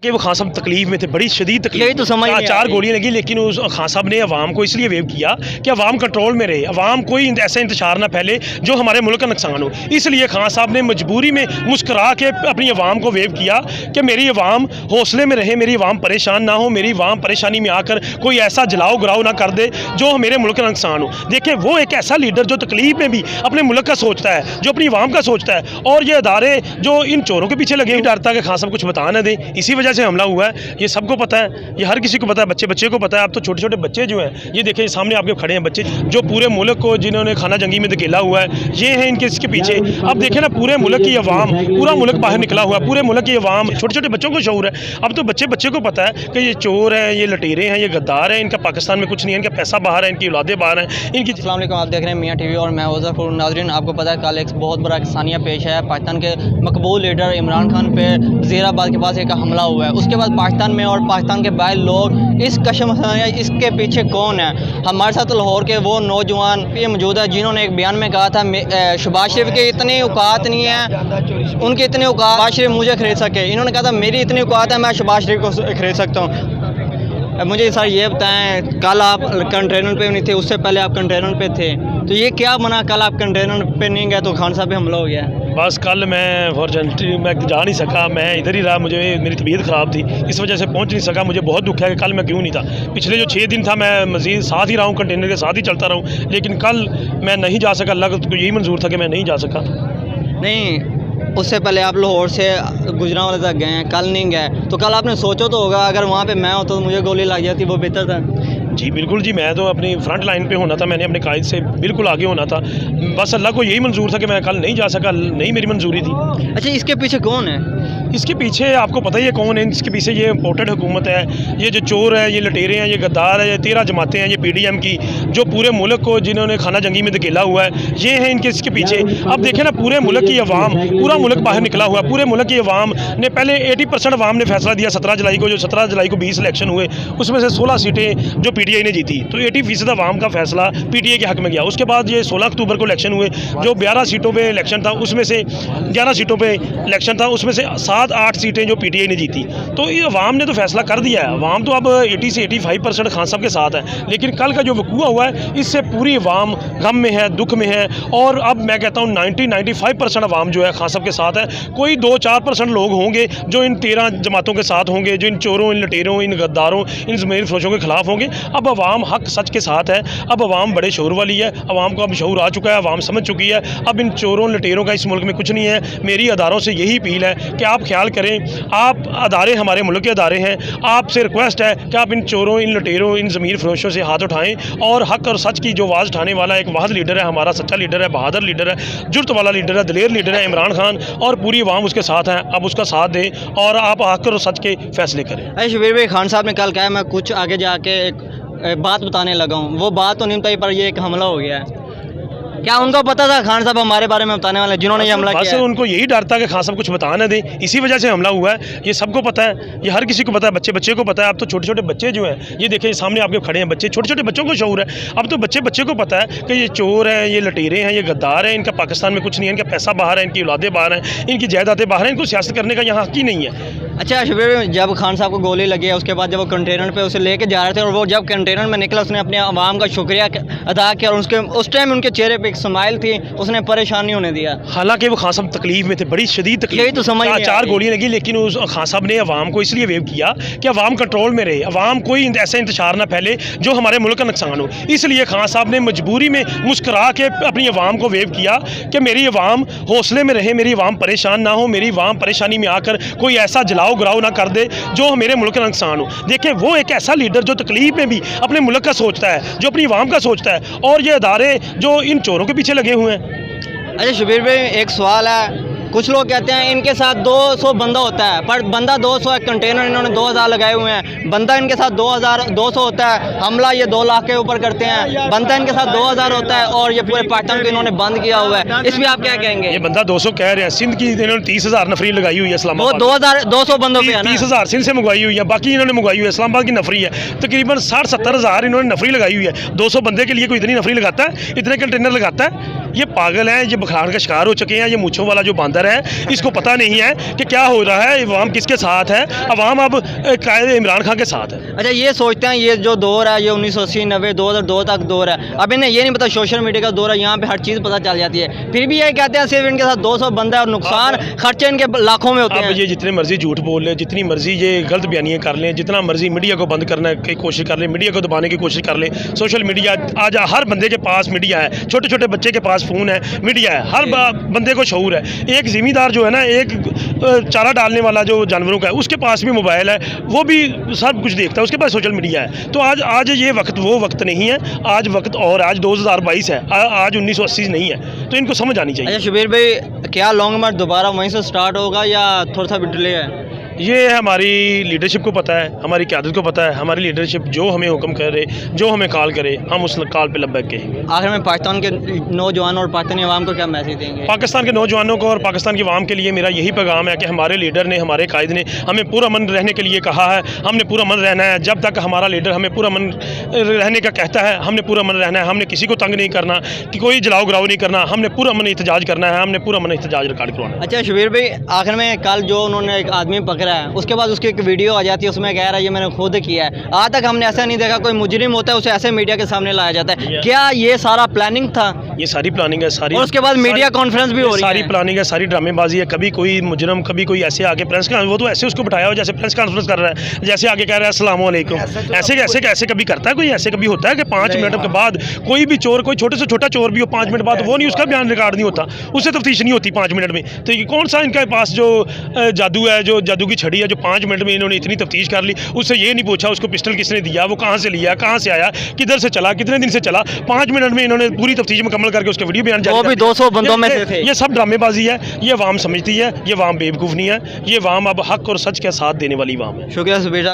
कि वो खान साहब तकलीफ में थे, बड़ी शदीद तकलीफ। यही तो समझ नहीं चार गोलियां लगी, लेकिन उस खान साहब ने अवाम को इसलिए वेव किया कि अवाम कंट्रोल में रहे, अवाम कोई ऐसा इंतशार ना फैले जो हमारे मुल्क का नुकसान हो। इसलिए खान साहब ने मजबूरी में मुस्करा के अपनी अवाम को वेव किया कि मेरी अवाम हौसले में रहे, मेरी अवाम परेशान ना हो, मेरी अवाम परेशानी में आकर कोई ऐसा जलाओ गिराओ ना कर दे जो मेरे मुल्क का नुकसान हो। देखिए, वो एक ऐसा लीडर जो तकलीफ में भी अपने मुल्क का सोचता है, जो अपनी अवाम का सोचता है। और ये अदारे जो इन चोरों के पीछे लगे, डरता है कि खान साहब कुछ बता ना दें, इसी वजह से हमला हुआ है। ये सबको पता है, ये हर किसी को पता है, बच्चे को पता है। अब तो छोटे छोटे बच्चे जो हैं, ये देखिए सामने आपके खड़े हैं बच्चे, जो पूरे मुल्क को जिन्होंने खाना जंगी में धकेला हुआ है, ये हैं इनके इसके पीछे। अब देखें ना, पूरे मुल्क की अवाम, पूरा मुल्क बाहर निकला हुआ है, पूरे मुल्क की अवाम, छोटे छोटे बच्चों को शऊर है। अब तो बच्चे को पता है कि ये चोर हैं, ये लटेरे हैं, ये गद्दार हैं, इनका पाकिस्तान में कुछ नहीं है, इनका पैसा बाहर है, इनकी औलादें बाहर हैं, इनकी। अस्सलाम वालेकुम, आप देख रहे हैं मियाँ टीवी और मैं वज़ीर। नाज़रीन, आपको पता है कल एक बहुत बड़ा किसानिया पेश है। पाकिस्तान के मकबूल लीडर इमरान खान पे वज़ीराबाद के पास एक हमला हुआ है। उसके बाद पाकिस्तान में और पाकिस्तान के बाहर लोग इस कशम इसके पीछे कौन है। हमारे साथ लाहौर के वो नौजवान ये मौजूद है जिन्होंने एक बयान में कहा था शहबाज शरीफ के इतनी औकात नहीं है, उनकी इतनी औकात शहबाज शरीफ मुझे खरीद सके। इन्होंने कहा था मेरी इतनी औकात है, मैं शहबाज शरीफ को खरीद सकता हूँ। मुझे सर ये बताएं, कल आप कंटेनर पे नहीं थे, उससे पहले आप कंटेनर पे थे, तो ये क्या बना कल आप कंटेनर पे नहीं गए तो खान साहब पे हमला हो गया? बस कल मैं फॉर्चुनेटली मैं जा नहीं सका, मैं इधर ही रहा, मुझे मेरी तबीयत ख़राब थी, इस वजह से पहुंच नहीं सका। मुझे बहुत दुख है कि कल मैं क्यों नहीं था। पिछले जो 6 दिन था मैं मज़ीद साथ ही रहा हूँ, कंटेनर के साथ ही चलता रहा हूँ, लेकिन कल मैं नहीं जा सका। अल्लाह को यही मंजूर था कि मैं नहीं जा सका। नहीं, उससे पहले आप लाहौर से गुजरांवाला तक गए हैं, कल नहीं गए, तो कल आपने सोचा तो होगा अगर वहाँ पे मैं होता तो मुझे गोली लग जाती, वो बेहतर था। जी बिल्कुल जी, मैं तो अपनी फ्रंट लाइन पे होना था, मैंने अपने कायद से बिल्कुल आगे होना था। बस अल्लाह को यही मंजूर था कि मैं कल नहीं जा सका, नहीं मेरी मंजूरी थी। अच्छा, इसके पीछे कौन है? इसके पीछे आपको पता ही है कौन है। इसके पीछे ये इम्पोर्टेड हुकूमत है, ये जो चोर है, ये लटेरे हैं, ये गद्दार है, ये 13 जमातें हैं, ये PDM की, जो पूरे मुल्क को जिन्होंने खाना जंगी में धकेला हुआ है, ये हैं इनके इसके पीछे। अब देखें ना, पूरे मुल्क की अवाम, पूरा मुल्क बाहर निकला हुआ है, पूरे मुल्क की अवाम ने पहले 80% अवाम ने फैसला दिया 17 जुलाई को, जो 17 जुलाई को 20 इलेक्शन हुए, उसमें से 16 सीटें जो PTI ने जीती, तो 80% अवाम का फैसला PTI के हक में गया। उसके बाद ये 16 अक्टूबर को इलेक्शन हुए, जो 12 सीटों पर इलेक्शन था, उसमें से 11 सीटों पर इलेक्शन था, उसमें से 7-8 सीटें जो PTI ने जीती। तो ये अवाम ने तो फैसला कर दिया है, अवाम तो अब 80 से 85% खान साहब के साथ है। लेकिन कल का जो वकूआ हुआ है, इससे पूरी अवाम गम में है, दुख में है। और अब मैं कहता हूँ 90-95% अवाम जो है खान साहब के साथ है। कोई 2-4% लोग होंगे जो इन 13 जमातों के साथ होंगे, जो इन चोरों, इन लटेरों, इन गद्दारों, इन ज़मीर फरोशों के खिलाफ होंगे। अब अवाम हक सच के साथ है, अब अवाम बड़े शऊर वाली है, अवाम को अब शऊर आ चुका है, अवाम समझ चुकी है। अब इन चोरों लटेरों का इस मुल्क में कुछ नहीं है। मेरी अदारों से यही अपील है कि आप ख्याल करें, आप अदारे हमारे मुल्क के अदारे हैं, आपसे रिक्वेस्ट है कि आप इन चोरों, इन लटेरों, इन ज़मीर फरोशों से हाथ उठाएं और हक और सच की जो आवाज़ उठाने वाला एक वाहिद लीडर है, हमारा सच्चा लीडर है, बहादुर लीडर है, जुर्त वाला लीडर है, दलेर लीडर है इमरान खान, और पूरी अवाम उसके साथ है। अब उसका साथ दें और आप हक और सच के फैसले करें। शबीर भाई, खान साहब ने कल कहा मैं कुछ आगे जाके एक बात बताने लगा हूँ, वो बात तो नहीं बताई पर ये एक हमला हो गया है। क्या उनको पता था खान साहब हमारे बारे में बताने वाले जिन्होंने ये हमला किया है? उनको यही डर था कि खान साहब कुछ बता ना दें, इसी वजह से हमला हुआ है। ये सबको पता है, ये हर किसी को पता है, बच्चे को पता है। अब तो छोटे छोटे बच्चे जो हैं, ये देखिए सामने आपके खड़े हैं बच्चे, छोटे छोटे बच्चों को शऊर है। अब तो बच्चे को पता है कि ये चोर हैं, ये लटेरे हैं, ये गद्दार हैं, इनका पाकिस्तान में कुछ नहीं है, इनका पैसा बाहर है, इनकी औलादें बाहर हैं, इनकी जायदादें बाहर हैं, इनको सियासत करने का यहाँ हक ही नहीं है। अच्छा शबीर, जब खान साहब को गोली लगी है, उसके बाद जब वो कंटेनर पे उसे लेके जा रहे थे और वो जब कंटेनर में निकला, उसने अपने आवाम का शुक्रिया अदा किया और उस टाइम उनके चेहरे पे एक स्माइल थी, उसने परेशान नहीं होने दिया। हालांकि वो खान साहब तकलीफ में थे, बड़ी शदीद तकलीफ। यही तो समझ नहीं 4 गोलियां लगी, लेकिन उस खान साहब ने अवाम को इसलिए वेव किया कि अवाम कंट्रोल में रहे, अवाम कोई ऐसा इंतशार ना फैले जो हमारे मुल्क का नुकसान हो। इसलिए खान साहब ने मजबूरी में मुस्करा के अपनी अवाम को वेव किया कि मेरी अवाम हौसले में रहे, मेरी अवाम परेशान ना हो, मेरी अवाम परेशानी में आकर कोई ऐसा जलाओ गिराओ ना कर दे जो मेरे मुल्क का नुकसान हो। देखिए, वो एक ऐसा लीडर जो तकलीफ में भी अपने मुल्क का सोचता है, जो अपनी अवाम का सोचता है। और ये अदारे जो इन चोरों के पीछे लगे हुए हैं। अच्छा शबीर भाई, एक सवाल है, कुछ लोग कहते हैं इनके साथ 200 बंदा होता है, पर बंदा 200 है, कंटेनर इन्होंने 2000 लगाए हुए हैं, बंदा इनके साथ 200 होता है, हमला ये 2 लाख के ऊपर करते हैं, बंदा इनके साथ 2000 होता है और ये पूरे पाकिस्तान को इन्होंने बंद किया हुआ है। इस पर आप क्या कहेंगे? ये बंदा 200 कह रहे हैं, सिंध की इन्होंने 30,000 नफरी लगाई हुई है, इस्लामाबाद वो 200 बंदों पे है ना, 30,000 सिंध से मंगवाई हुई है, बाकी इन्होंने मंगवाई हुई है, इस्लामाबाद की नफरी है तकरीबन 60-70 हज़ार इन्होंने नफरी लगाई हुई है। 200 बंदे के लिए कोई इतनी नफरी लगाता है, इतने कंटेनर लगाता है? ये पागल हैं, ये बुखार का शिकार हो चुके हैं। ये मूँछों वाला जो बंदर अंदर है, इसको पता नहीं है कि क्या हो रहा है, अवाम किसके साथ है। अवाम अब कायद इमरान खान के साथ है। अच्छा, ये सोचते हैं ये जो दौर है ये 1980, 90, 2002 तक दौर है, अब इन्हें ये नहीं पता सोशल मीडिया का दौर है, यहाँ पे हर चीज़ पता चल जाती है, फिर भी ये कहते हैं सिर्फ इनके साथ 200 बंदा है और नुकसान खर्चे इनके लाखों में होते अब हैं। ये जितने मर्जी झूठ बोल लें, जितनी मर्जी ये गलत बयानियाँ कर लें, जितना मर्जी मीडिया को बंद करने की कोशिश कर लें, मीडिया को दबाने की कोशिश कर लें, सोशल मीडिया आज हर बंदे के पास मीडिया है, छोटे छोटे बच्चे के पास फ़ोन है, मीडिया है, हर बंदे को शऊर है। एक ज़िम्मेदार जो है ना, एक चारा डालने वाला जो जानवरों का है, उसके पास भी मोबाइल है, वो भी सब कुछ देखता है, उसके पास सोशल मीडिया है। तो आज ये वक्त वो वक्त नहीं है, आज वक्त और आज 2022 है, आज 1980 नहीं है, तो इनको समझ आनी चाहिए। अच्छा शबीर भाई, क्या लॉन्ग मार्च दोबारा वहीं से स्टार्ट होगा या थोड़ा सा भी डिले है? ये हमारी लीडरशिप को पता है, हमारी क़यादत को पता है, हमारी लीडरशिप जो हमें हुक्म करे, जो हमें कॉल करे, हम उस कॉल पे लब्बैक कहेंगे। आखिर में पाकिस्तान के नौजवानों और पाकिस्तानी अवाम को क्या मैसेज देंगे? पाकिस्तान के नौजवानों को और पाकिस्तान की अवाम के लिए मेरा यही पैगाम है कि हमारे लीडर ने, हमारे कायद ने हमें पूरा मन रहने के लिए कहा है, हमने पूरा मन रहना है। जब तक हमारा लीडर हमें पूरा मन रहने का कहता है, हमने पूरा मन रहना है। हमने किसी को तंग नहीं करना, कि कोई जलाओ गिराव नहीं करना, हमने पूरा मन एहतजाज करना है, हमने पूरा मन एहतजाज रिकॉर्ड करवाना है। अच्छा शबीर भाई, आखिर में कल जो उन्होंने एक आदमी पकड़ा है, उसके बाद उसकी एक वीडियो आ जाती है, उसमें कह रहा है ये मैंने खुद किया है। आज तक हमने ऐसा नहीं देखा, कोई मुजरिम होता है उसे ऐसे मीडिया के सामने लाया जाता है। क्या ये सारा प्लानिंग था? ये सारी प्लानिंग है, सारी। और उसके बाद मीडिया कॉन्फ्रेंस भी हो रही है। सारी प्लानिंग है, सारी ड्रामेबाजी है। कभी कोई मुजरम, कभी कोई ऐसे आके प्रेस कॉन्फ्रेंस, वो तो ऐसे उसको बिठाया हो जैसे प्रेस कॉन्फ्रेंस कर रहा है, जैसे आगे कह रहा है अस्सलाम वालेकुम। ऐसे कैसे कैसे कभी करता है कोई? ऐसे कभी होता है कि 5 मिनट के बाद कोई भी चोर, कोई छोटे से छोटा चोर भी हो, 5 मिनट बाद वो नहीं, उसका बयान रिकॉर्ड नहीं होता, उससे तफ्तीश नहीं होती 5 मिनट में। तो ये कौन सा इनके पास जो जादू है, जो जादू की छड़ी है, जो 5 मिनट में इन्होंने इतनी तफ्तीश कर ली? उससे ये नहीं पूछा उसको पिस्टल किसने दिया, वो कहाँ से लिया, कहाँ से आया, किधर से चला, कितने दिन से चला। 5 मिनट में इन्होंने पूरी तफ्तीश मुकम्मल करके उसका वीडियो बयान जारी वो भी 200 बंदों में से थे। ये सब ड्रामेबाजी है, ये अवाम समझती है, ये अवाम बेवकूफ़ नहीं है, ये अवाम अब हक और सच के साथ देने वाली अवाम है। शुक्रिया सुबीर।